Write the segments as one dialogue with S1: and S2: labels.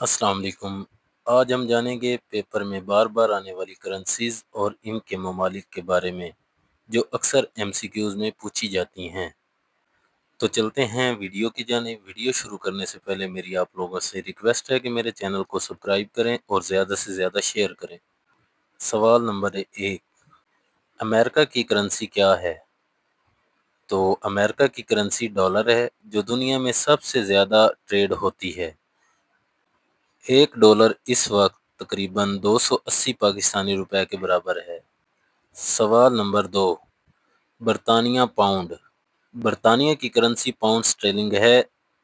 S1: السلام علیکم۔ آج ہم جانیں گے پیپر میں بار بار آنے والی کرنسیز اور ان کے ممالک کے بارے میں جو اکثر ایم سی کیوز میں پوچھی جاتی ہیں۔ تو چلتے ہیں ویڈیو کی جانب۔ ویڈیو شروع کرنے سے پہلے میری آپ لوگوں سے ریکویسٹ ہے کہ میرے چینل کو سبسکرائب کریں اور زیادہ سے زیادہ شیئر کریں۔ سوال نمبر 1، امریکہ کی کرنسی کیا ہے؟ تو امریکہ کی کرنسی ڈالر ہے جو دنیا میں سب سے زیادہ ٹریڈ ہوتی ہے۔ ایک ڈالر اس وقت تقریباً 280 پاکستانی روپے کے برابر ہے۔ سوال نمبر 2، برطانیہ پاؤنڈ۔ برطانیہ کی کرنسی پاؤنڈ سٹرلنگ ہے۔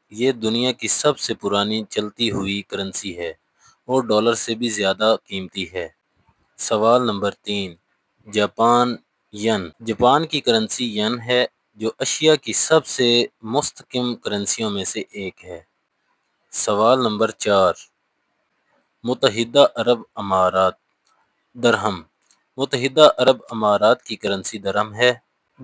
S1: یہ دنیا کی سب سے پرانی چلتی ہوئی کرنسی ہے اور ڈالر سے بھی زیادہ قیمتی ہے۔ سوال نمبر 3، جاپان ین۔ جاپان کی کرنسی ین ہے جو ایشیا کی سب سے مستحکم کرنسیوں میں سے ایک ہے۔ سوال نمبر 4، متحدہ عرب امارات درہم۔ متحدہ عرب امارات کی کرنسی درہم ہے۔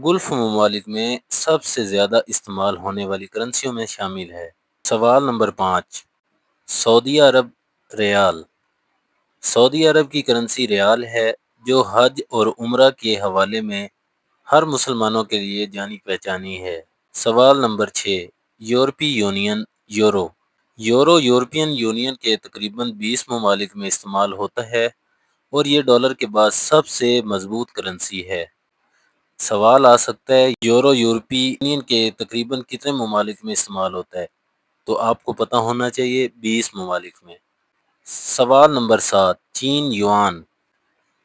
S1: گلف ممالک میں سب سے زیادہ استعمال ہونے والی کرنسیوں میں شامل ہے۔ سوال نمبر 5، سعودی عرب ریال۔ سعودی عرب کی کرنسی ریال ہے جو حج اور عمرہ کے حوالے میں ہر مسلمانوں کے لیے جانی پہچانی ہے۔ سوال نمبر 6، یورپی union euro. Euro European union کے تقریباً 20 ممالک میں استعمال ہوتا ہے اور یہ ڈالر کے بعد سب سے مضبوط کرنسی ہے۔ سوال آ سکتا ہے یورو یورپی یونین کے تقریباً کتنے ممالک میں استعمال ہوتا ہے؟ تو آپ کو پتہ ہونا چاہیے 20 ممالک میں۔ سوال نمبر 7، چین یوان۔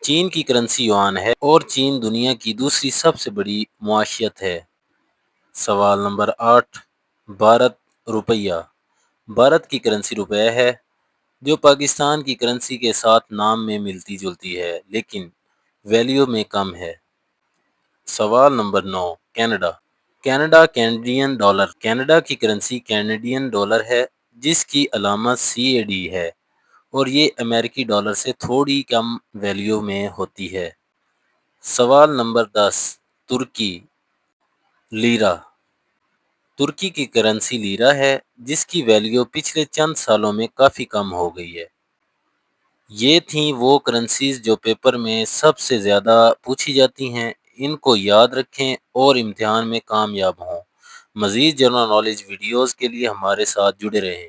S1: چین کی کرنسی یوان ہے اور چین دنیا کی دوسری سب سے بڑی معیشت ہے۔ سوال نمبر 8، بھارت روپیہ۔ بھارت کی کرنسی روپے ہے جو پاکستان کی کرنسی کے ساتھ نام میں ملتی جلتی ہے لیکن ویلیو میں کم ہے۔ سوال number 9، Canada. Canada Canadian dollar. Canada کی کرنسی کینیڈین ڈالر ہے جس کی علامت CAD ہے اور یہ امریکی ڈالر سے تھوڑی کم ویلیو میں ہوتی ہے۔ سوال نمبر 10، ترکی لیرہ۔ ترکی کی کرنسی لیرہ ہے جس کی ویلیو پچھلے چند سالوں میں کافی کم ہو گئی ہے۔ یہ تھیں وہ کرنسیز جو پیپر میں سب سے زیادہ پوچھی جاتی ہیں۔ ان کو یاد رکھیں اور امتحان میں کامیاب ہوں۔ مزید جنرل نالج ویڈیوز کے لیے ہمارے ساتھ جڑے رہیں۔